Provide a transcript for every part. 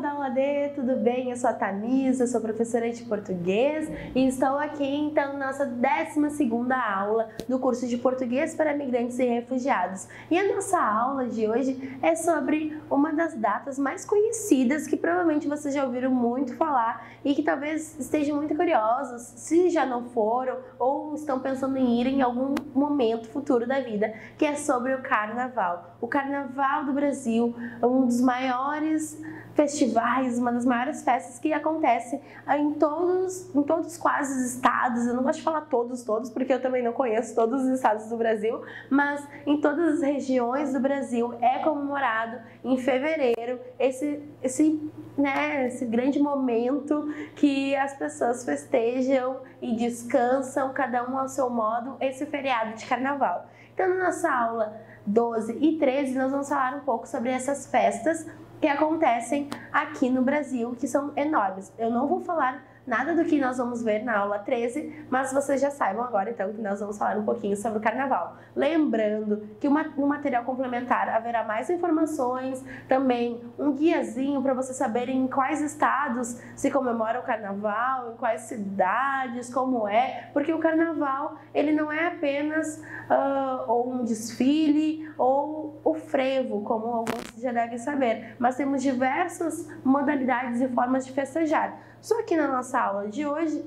pessoal da aula D, tudo bem? Eu sou a Tamisa, sou professora de português e estou aqui então na nossa 12ª aula do curso de português para migrantes e refugiados. E a nossa aula de hoje é sobre uma das datas mais conhecidas que provavelmente vocês já ouviram muito falar e que talvez estejam muito curiosos, se já não foram ou estão pensando em ir em algum momento futuro da vida, que é sobre o Carnaval. O Carnaval do Brasil é um dos maiores festivais, uma das maiores festas que acontece em todos quase os estados. Eu não gosto de falar todos, porque eu também não conheço todos os estados do Brasil, mas em todas as regiões do Brasil é comemorado em fevereiro esse grande momento que as pessoas festejam e descansam, cada um ao seu modo, esse feriado de Carnaval. Então, na nossa aula 12 e 13, nós vamos falar um pouco sobre essas festas que acontecem aqui no Brasil, que são enormes. Eu não vou falar nada do que nós vamos ver na aula 13, mas vocês já saibam agora então que nós vamos falar um pouquinho sobre o Carnaval. Lembrando que no material complementar haverá mais informações, também um guiazinho para vocês saberem em quais estados se comemora o Carnaval, em quais cidades, como é, porque o Carnaval ele não é apenas ou um desfile ou o frevo, como alguns já devem saber, mas temos diversas modalidades e formas de festejar. Só que na nossa aula de hoje,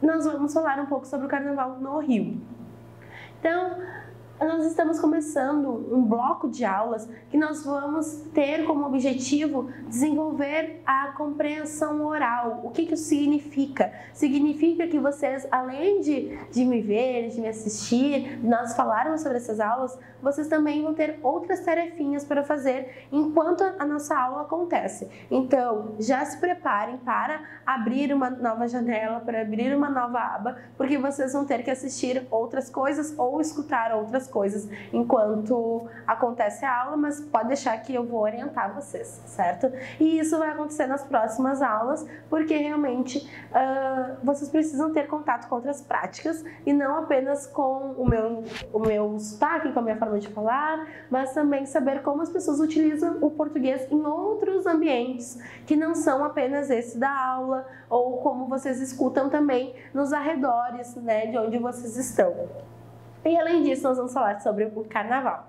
nós vamos falar um pouco sobre o Carnaval no Rio. Então, nós estamos começando um bloco de aulas que nós vamos ter como objetivo desenvolver a compreensão oral. O que isso significa? Significa que vocês, além de me ver, de me assistir, de nós falarmos sobre essas aulas, vocês também vão ter outras tarefinhas para fazer enquanto a nossa aula acontece. Então, já se preparem para abrir uma nova janela, para abrir uma nova aba, porque vocês vão ter que assistir outras coisas ou escutar outras coisas enquanto acontece a aula, mas pode deixar que eu vou orientar vocês, certo? E isso vai acontecer nas próximas aulas, porque realmente vocês precisam ter contato com outras práticas e não apenas com o meu sotaque, com a minha forma de falar, mas também saber como as pessoas utilizam o português em outros ambientes que não são apenas esse da aula, ou como vocês escutam também nos arredores, né, de onde vocês estão. E além disso, nós vamos falar sobre o Carnaval.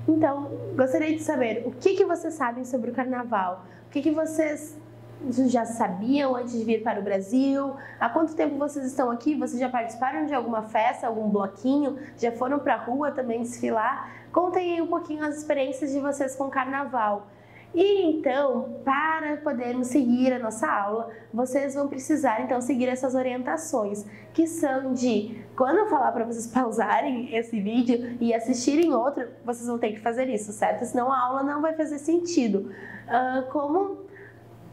Então, gostaria de saber o que vocês sabem sobre o Carnaval, o que vocês já sabiam antes de vir para o Brasil, há quanto tempo vocês estão aqui, vocês já participaram de alguma festa, algum bloquinho, já foram para a rua também desfilar? Contem aí um pouquinho as experiências de vocês com o Carnaval. E então, para podermos seguir a nossa aula, vocês vão precisar então seguir essas orientações, que são de, quando eu falar para vocês pausarem esse vídeo e assistirem outro, vocês vão ter que fazer isso, certo? Senão a aula não vai fazer sentido. Como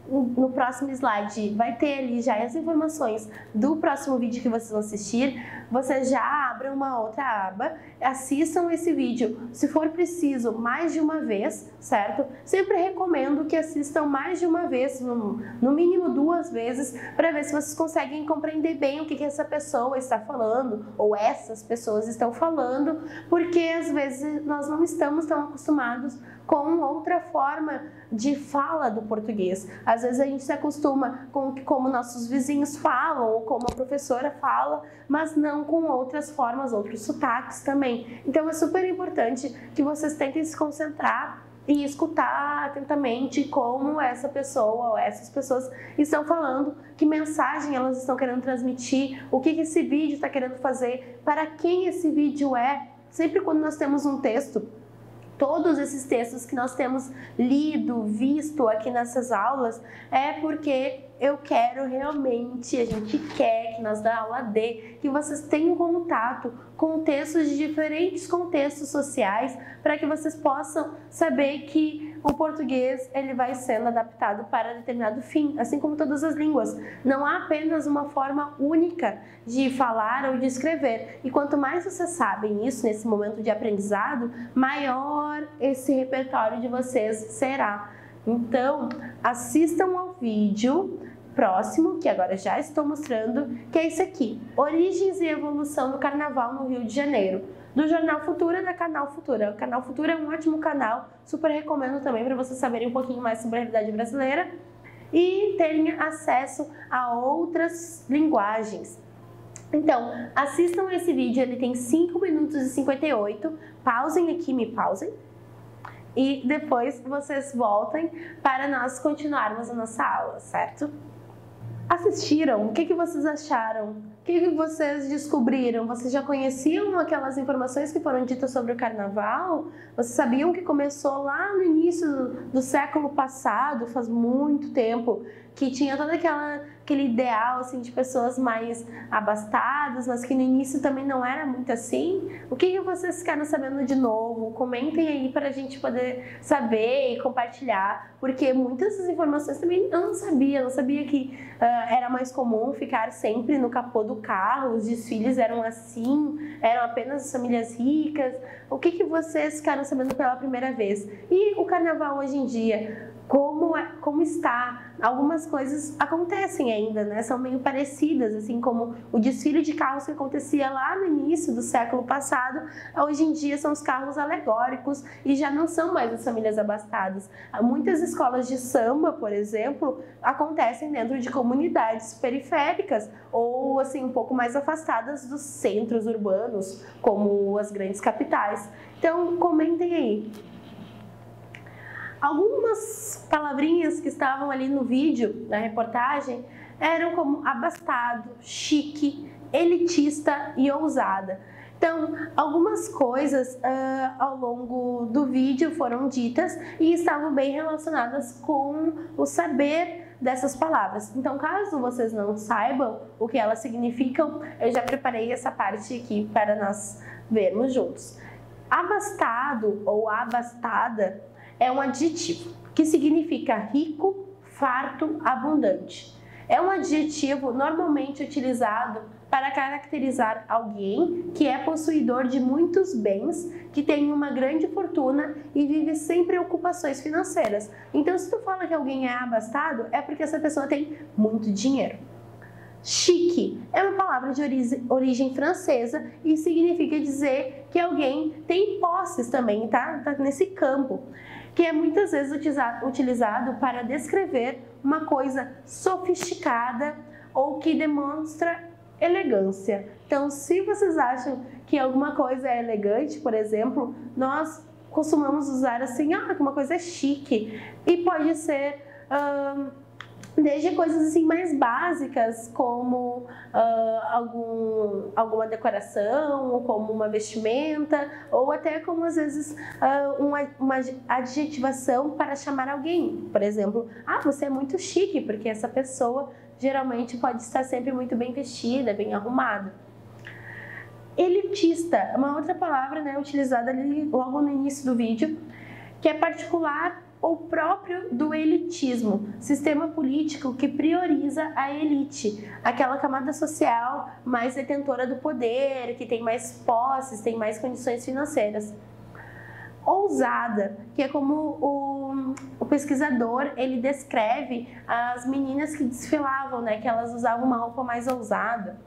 no próximo slide vai ter ali já as informações do próximo vídeo que vocês vão assistir, vocês já abram uma outra aba, assistam esse vídeo, se for preciso, mais de uma vez, certo? Sempre recomendo que assistam mais de uma vez, no mínimo 2 vezes, para ver se vocês conseguem compreender bem o que essa pessoa está falando, ou essas pessoas estão falando, porque às vezes nós não estamos tão acostumados com outra forma de fala do português. Às vezes a gente se acostuma com como nossos vizinhos falam ou como a professora fala, mas não com outras formas, outros sotaques também. Então é super importante que vocês tentem se concentrar e escutar atentamente como essa pessoa ou essas pessoas estão falando, que mensagem elas estão querendo transmitir, o que esse vídeo está querendo fazer, para quem esse vídeo é. Sempre quando nós temos um texto, todos esses textos que nós temos lido, visto aqui nessas aulas, é porque eu quero realmente, a gente quer que nós da aula D, que vocês tenham contato com textos de diferentes contextos sociais, para que vocês possam saber que o português ele vai sendo adaptado para determinado fim, assim como todas as línguas. Não há apenas uma forma única de falar ou de escrever. E quanto mais vocês sabem isso nesse momento de aprendizado, maior esse repertório de vocês será. Então, assistam ao vídeo próximo, que agora já estou mostrando, que é esse aqui, Origens e Evolução do Carnaval no Rio de Janeiro, do Jornal Futura, da Canal Futura. O Canal Futura é um ótimo canal, super recomendo também para vocês saberem um pouquinho mais sobre a realidade brasileira. e terem acesso a outras linguagens. Então, assistam esse vídeo, ele tem 5 minutos e 58, pausem aqui, me pausem, e depois vocês voltem para nós continuarmos a nossa aula, certo? Assistiram? O que vocês acharam? O que vocês descobriram? Vocês já conheciam aquelas informações que foram ditas sobre o carnaval? Vocês sabiam que começou lá no início do século passado, faz muito tempo, que tinha todo aquele ideal assim, de pessoas mais abastadas, mas que no início também não era muito assim? O que vocês ficaram sabendo de novo? Comentem aí para a gente poder saber e compartilhar, porque muitas dessas informações também eu não sabia que era mais comum ficar sempre no capô do carro, os desfiles eram assim, eram apenas as famílias ricas. O que vocês ficaram sabendo pela primeira vez? E o carnaval hoje em dia, como está? Algumas coisas acontecem ainda, né? São meio parecidas, assim como o desfile de carros que acontecia lá no início do século passado, hoje em dia são os carros alegóricos e já não são mais as famílias abastadas. Muitas escolas de samba, por exemplo, acontecem dentro de comunidades periféricas ou assim um pouco mais afastadas dos centros urbanos, como as grandes capitais. Então, comentem aí. Algumas palavrinhas que estavam ali no vídeo, na reportagem, eram como abastado, chique, elitista e ousada. Então, algumas coisas ao longo do vídeo foram ditas e estavam bem relacionadas com o saber dessas palavras. Então, caso vocês não saibam o que elas significam, eu já preparei essa parte aqui para nós vermos juntos. Abastado ou abastada é um adjetivo que significa rico, farto, abundante. É um adjetivo normalmente utilizado para caracterizar alguém que é possuidor de muitos bens, que tem uma grande fortuna e vive sem preocupações financeiras. Então, se tu fala que alguém é abastado, é porque essa pessoa tem muito dinheiro. Chique é uma palavra de origem francesa e significa dizer que alguém tem posses também, tá nesse campo, que é muitas vezes utilizado para descrever uma coisa sofisticada ou que demonstra elegância. Então, se vocês acham que alguma coisa é elegante, por exemplo, nós costumamos usar assim, que uma coisa é chique, e pode ser desde coisas assim mais básicas, como alguma decoração, como uma vestimenta, ou até como às vezes uma adjetivação para chamar alguém. Por exemplo, você é muito chique, porque essa pessoa geralmente pode estar sempre muito bem vestida, bem arrumada. Elitista é uma outra palavra, né, utilizada ali logo no início do vídeo, que é particular ou próprio do elitismo, sistema político que prioriza a elite, aquela camada social mais detentora do poder, que tem mais posses, tem mais condições financeiras. Ousada, que é como o pesquisador, ele descreve as meninas que desfilavam, né, que elas usavam uma roupa mais ousada.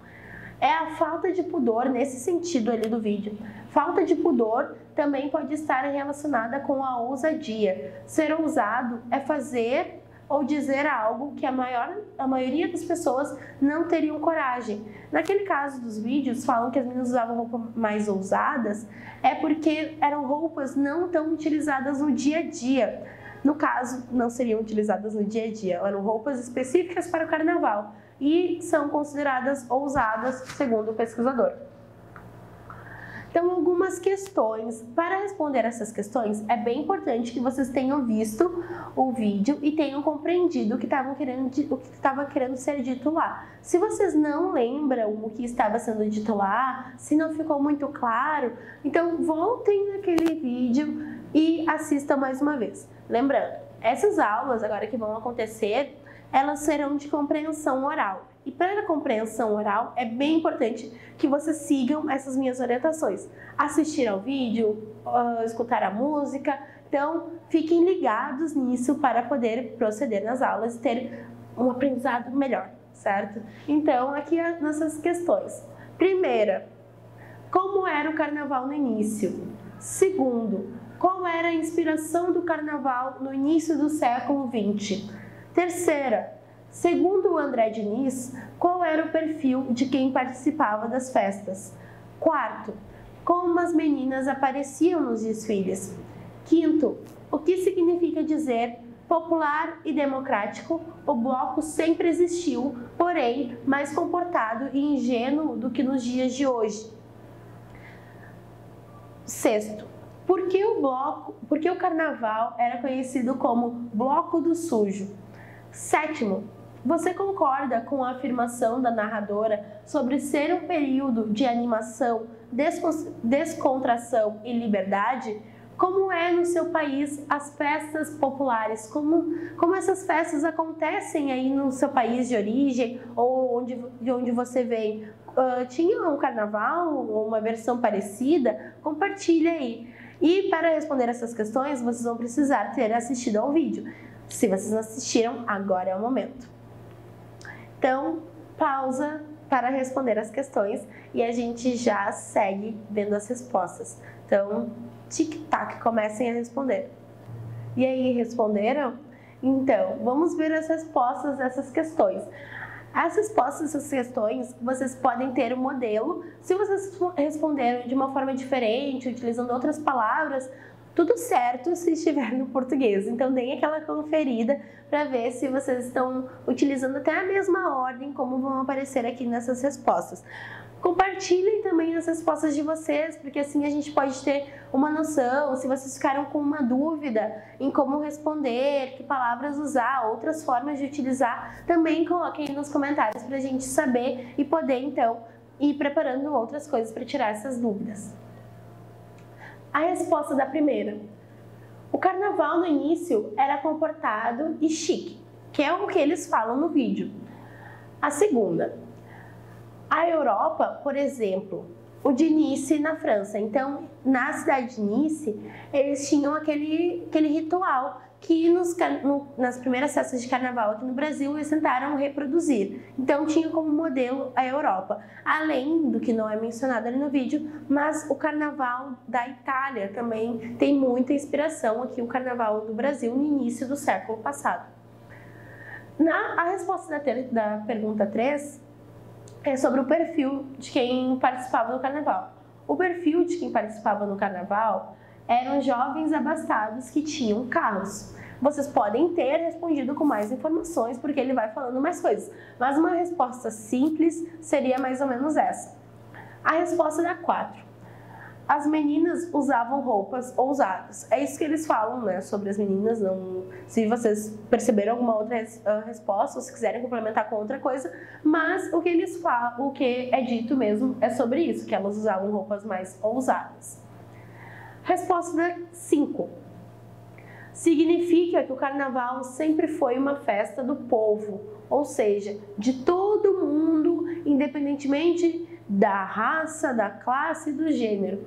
É a falta de pudor nesse sentido ali do vídeo. Falta de pudor também pode estar relacionada com a ousadia. Ser ousado é fazer ou dizer algo que a maioria das pessoas não teriam coragem. Naquele caso dos vídeos, falam que as meninas usavam roupas mais ousadas, é porque eram roupas não tão utilizadas no dia a dia. No caso, não seriam utilizadas no dia a dia, eram roupas específicas para o carnaval e são consideradas ousadas, segundo o pesquisador. Então, algumas questões. Para responder essas questões, é bem importante que vocês tenham visto o vídeo e tenham compreendido o que estava querendo ser dito lá. Se vocês não lembram o que estava sendo dito lá, se não ficou muito claro, então voltem naquele vídeo e assistam mais uma vez. Lembrando, essas aulas agora que vão acontecer, elas serão de compreensão oral. E para a compreensão oral, é bem importante que vocês sigam essas minhas orientações. Assistir ao vídeo, escutar a música. Então, fiquem ligados nisso para poder proceder nas aulas e ter um aprendizado melhor, certo? Então, aqui as nossas questões. Primeira, como era o carnaval no início? Segundo, qual era a inspiração do carnaval no início do século XX? Terceira, segundo o André Diniz, qual era o perfil de quem participava das festas? Quarto, como as meninas apareciam nos desfiles? Quinto, o que significa dizer popular e democrático? O bloco sempre existiu, porém mais comportado e ingênuo do que nos dias de hoje. Sexto, por que o carnaval era conhecido como Bloco do Sujo? Sétimo, você concorda com a afirmação da narradora sobre ser um período de animação, descontração e liberdade? Como é no seu país as festas populares? Como essas festas acontecem aí no seu país de origem ou de onde você vem? Tinha um carnaval ou uma versão parecida? Compartilha aí. E para responder essas questões, vocês vão precisar ter assistido ao vídeo. Se vocês não assistiram, agora é o momento. Então, pausa para responder as questões e a gente já segue vendo as respostas. Então, tic-tac, comecem a responder. E aí, responderam? Então, vamos ver as respostas dessas questões. As respostas dessas questões, vocês podem ter um modelo. Se vocês responderam de uma forma diferente, utilizando outras palavras, tudo certo se estiver no português. Então, deem aquela conferida para ver se vocês estão utilizando até a mesma ordem, como vão aparecer aqui nessas respostas. Compartilhem também as respostas de vocês, porque assim a gente pode ter uma noção. Se vocês ficaram com uma dúvida em como responder, que palavras usar, outras formas de utilizar, também coloquem aí nos comentários para a gente saber e poder, então, ir preparando outras coisas para tirar essas dúvidas. A resposta da primeira. O carnaval no início era comportado e chique, que é o que eles falam no vídeo. A segunda. A Europa, por exemplo, o de Nice na França. Então, na cidade de Nice, eles tinham aquele ritual que nas primeiras festas de carnaval aqui no Brasil eles tentaram reproduzir. Então, tinha como modelo a Europa. Além do que não é mencionado ali no vídeo, mas o carnaval da Itália também tem muita inspiração aqui, o carnaval do Brasil no início do século passado. A resposta da pergunta 3 é sobre o perfil de quem participava do carnaval. O perfil de quem participava no carnaval eram jovens abastados que tinham carros. Vocês podem ter respondido com mais informações, porque ele vai falando mais coisas. Mas uma resposta simples seria mais ou menos essa. A resposta da 4. As meninas usavam roupas ousadas. É isso que eles falam, né, sobre as meninas. Não, se vocês perceberam alguma outra resposta, ou se quiserem complementar com outra coisa, mas o que eles falam, o que é dito mesmo é sobre isso, que elas usavam roupas mais ousadas. Resposta da 5. Significa que o carnaval sempre foi uma festa do povo, ou seja, de todo mundo, independentemente da raça, da classe e do gênero.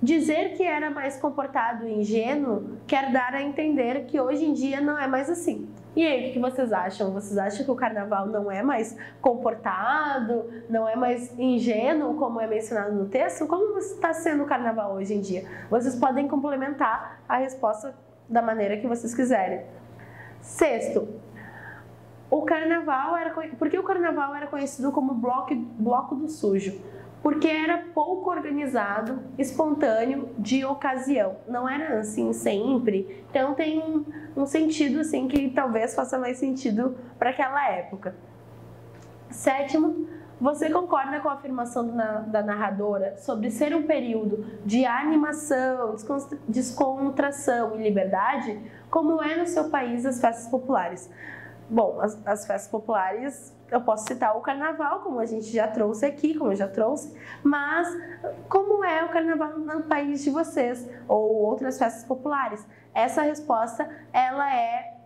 Dizer que era mais comportado e ingênuo quer dar a entender que hoje em dia não é mais assim. E aí, o que vocês acham? Vocês acham que o carnaval não é mais comportado, não é mais ingênuo, como é mencionado no texto? Como está sendo o carnaval hoje em dia? Vocês podem complementar a resposta da maneira que vocês quiserem. Sexto, por que o carnaval era conhecido como bloco do sujo? Porque era pouco organizado, espontâneo, de ocasião. Não era assim sempre. Então tem um sentido assim que talvez faça mais sentido para aquela época. Sétimo, você concorda com a afirmação da narradora sobre ser um período de animação, descontração e liberdade, como é no seu país as festas populares? Bom, as festas populares, eu posso citar o carnaval, como a gente já trouxe aqui, como eu já trouxe, mas como é o carnaval no país de vocês, ou outras festas populares? Essa resposta, ela é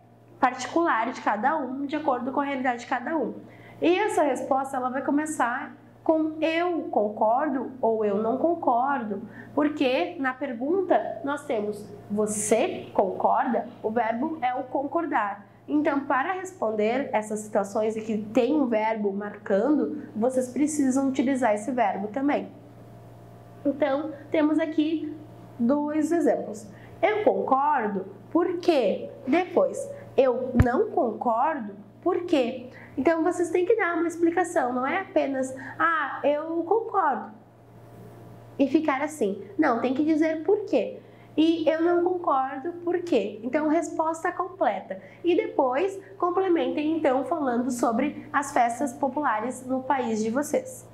particular de cada um, de acordo com a realidade de cada um. E essa resposta, ela vai começar com eu concordo ou eu não concordo, porque na pergunta nós temos você concorda, o verbo é o concordar. Então, para responder essas situações e que tem um verbo marcando, vocês precisam utilizar esse verbo também. Então, temos aqui dois exemplos. Eu concordo porque depois eu não concordo, por quê? Então vocês têm que dar uma explicação, não é apenas, eu concordo e ficar assim. Não, tem que dizer por quê. E eu não concordo, por quê? Então, resposta completa. E depois, complementem, então, falando sobre as festas populares no país de vocês.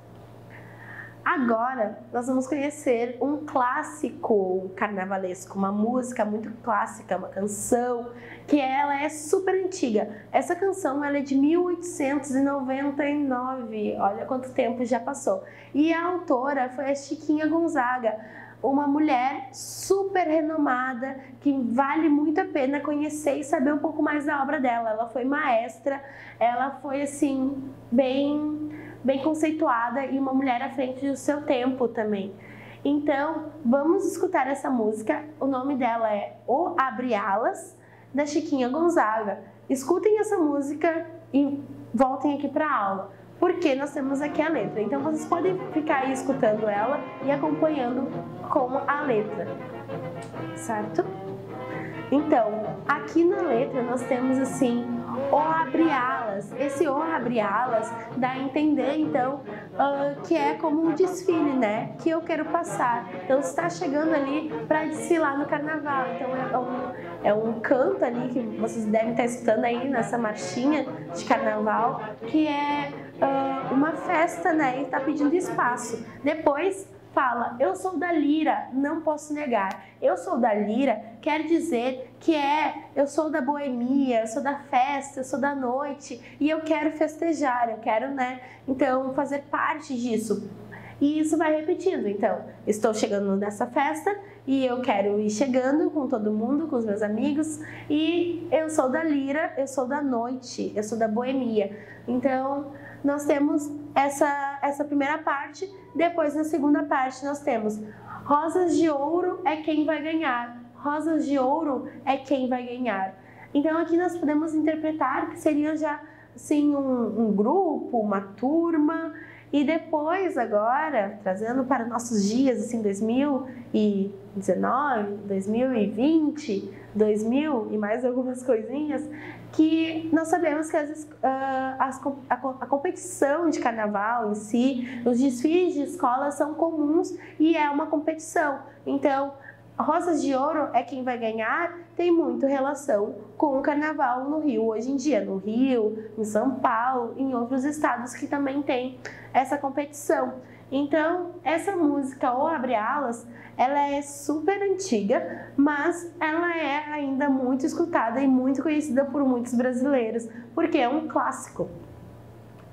Agora, nós vamos conhecer um clássico carnavalesco, uma música muito clássica, uma canção, que ela é super antiga. Essa canção ela é de 1899, olha quanto tempo já passou. E a autora foi a Chiquinha Gonzaga, uma mulher super renomada, que vale muito a pena conhecer e saber um pouco mais da obra dela. Ela foi maestra, ela foi assim, bem conceituada e uma mulher à frente do seu tempo também. Então, vamos escutar essa música. O nome dela é O Abre Alas, da Chiquinha Gonzaga. Escutem essa música e voltem aqui para a aula, porque nós temos aqui a letra. Então, vocês podem ficar aí escutando ela e acompanhando com a letra, certo? Então, aqui na letra nós temos assim, O Abre Alas. Esse O Abre Alas dá a entender, então, que é como um desfile, né? Que eu quero passar. Então, você está chegando ali para desfilar no carnaval. Então, é um canto ali que vocês devem estar escutando aí nessa marchinha de carnaval, que é uma festa, né? E está pedindo espaço. Depois fala, eu sou da lira, não posso negar. Eu sou da lira quer dizer que eu sou da boemia, eu sou da festa, eu sou da noite e eu quero festejar, eu quero, né, então fazer parte disso. E isso vai repetindo, então, estou chegando nessa festa e eu quero ir chegando com todo mundo, com os meus amigos, e eu sou da lira, eu sou da noite, eu sou da boemia. Então, nós temos essa primeira parte. Depois, na segunda parte, nós temos rosas de ouro é quem vai ganhar. Rosas de ouro é quem vai ganhar. Então, aqui nós podemos interpretar que seria já assim, um grupo, uma turma. E depois, agora, trazendo para nossos dias, assim, 2019, 2020, 2000 e mais algumas coisinhas, que nós sabemos que às vezes, a competição de carnaval em si, os desfiles de escola são comuns e é uma competição. Então, Rosas de Ouro é quem vai ganhar, tem muito relação com o carnaval no Rio hoje em dia, no Rio, em São Paulo, em outros estados que também tem essa competição. Então, essa música, O Abre Alas, ela é super antiga, mas ela é ainda muito escutada e muito conhecida por muitos brasileiros, porque é um clássico.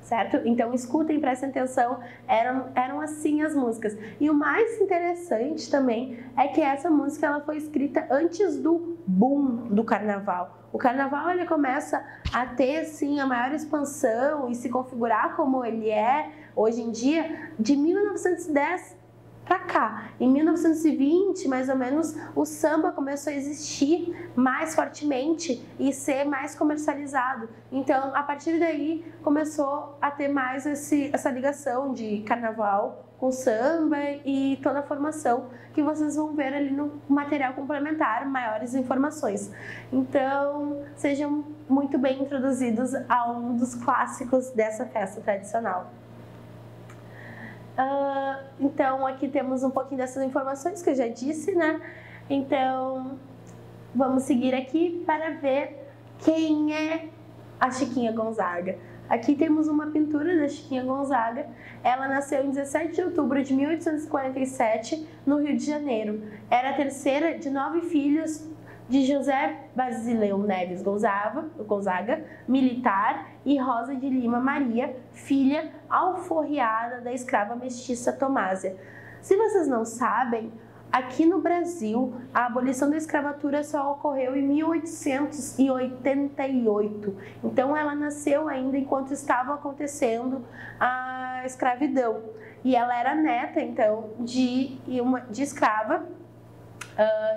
Certo? Então escutem, prestem atenção, eram assim as músicas. E o mais interessante também é que essa música ela foi escrita antes do boom do carnaval. O carnaval ele começa a ter assim, a maior expansão e se configurar como ele é hoje em dia de 1910 para cá. Em 1920, mais ou menos, o samba começou a existir mais fortemente e ser mais comercializado. Então, a partir daí, começou a ter mais essa ligação de carnaval com samba e toda a formação que vocês vão ver ali no material complementar, maiores informações. Então, sejam muito bem introduzidos a um dos clássicos dessa festa tradicional. Então, aqui temos um pouquinho dessas informações que eu já disse, né? Então, vamos seguir aqui para ver quem é a Chiquinha Gonzaga. Aqui temos uma pintura da Chiquinha Gonzaga. Ela nasceu em 17 de outubro de 1847, no Rio de Janeiro. Era a terceira de 9 filhos de José Basileu Neves Gonzaga, militar, e Rosa de Lima Maria, filha alforriada da escrava mestiça Tomásia. Se vocês não sabem, aqui no Brasil, a abolição da escravatura só ocorreu em 1888. Então, ela nasceu ainda enquanto estava acontecendo a escravidão. E ela era neta, então, de escrava,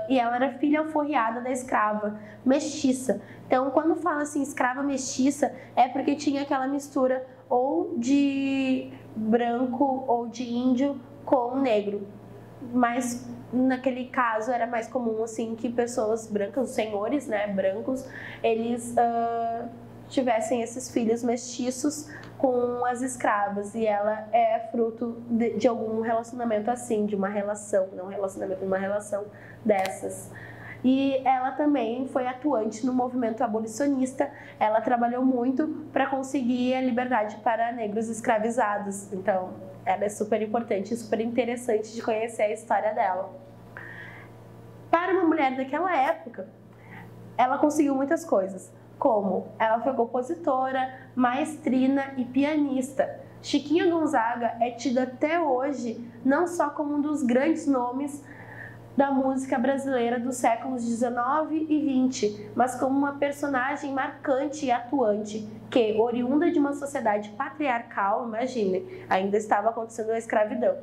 e ela era filha alforriada da escrava mestiça. Então, quando fala assim escrava mestiça, é porque tinha aquela mistura ou de branco ou de índio com negro. mas naquele caso era mais comum assim que pessoas brancas, os senhores, né, brancos, eles tivessem esses filhos mestiços com as escravas, e ela é fruto de algum relacionamento assim, de uma relação, não relacionamento, uma relação dessas. E ela também foi atuante no movimento abolicionista. Ela trabalhou muito para conseguir a liberdade para negros escravizados. Então, ela é super importante e super interessante de conhecer a história dela. Para uma mulher daquela época, ela conseguiu muitas coisas, como ela foi compositora, maestrina e pianista. Chiquinha Gonzaga é tida até hoje não só como um dos grandes nomes da música brasileira dos séculos 19 e 20, mas como uma personagem marcante e atuante, que, oriunda de uma sociedade patriarcal, imagine, ainda estava acontecendo a escravidão.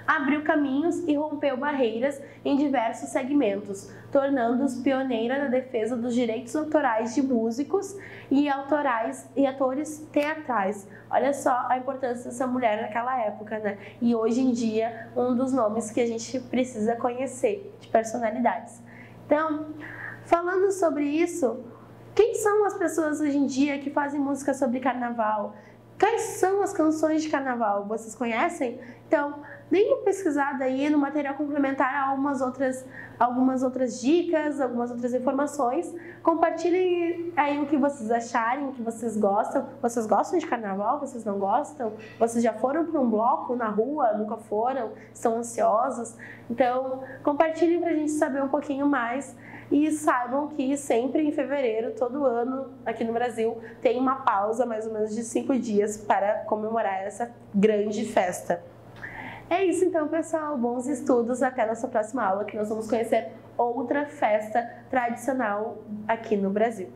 Abriu caminhos e rompeu barreiras em diversos segmentos, tornando-os pioneira na defesa dos direitos autorais de músicos e atores teatrais. Olha só a importância dessa mulher naquela época, né? E hoje em dia, um dos nomes que a gente precisa conhecer de personalidades. Então, falando sobre isso, quem são as pessoas hoje em dia que fazem música sobre carnaval? Quais são as canções de carnaval? Vocês conhecem? Então, dê uma pesquisada aí no material complementar a algumas outras dicas, algumas outras informações. Compartilhem aí o que vocês acharem, o que vocês gostam. Vocês gostam de carnaval? Vocês não gostam? Vocês já foram para um bloco na rua? Nunca foram? Estão ansiosos? Então, compartilhem para a gente saber um pouquinho mais. E saibam que sempre em fevereiro, todo ano, aqui no Brasil, tem uma pausa mais ou menos de 5 dias para comemorar essa grande festa. É isso então, pessoal. Bons estudos. Até a nossa próxima aula, que nós vamos conhecer outra festa tradicional aqui no Brasil.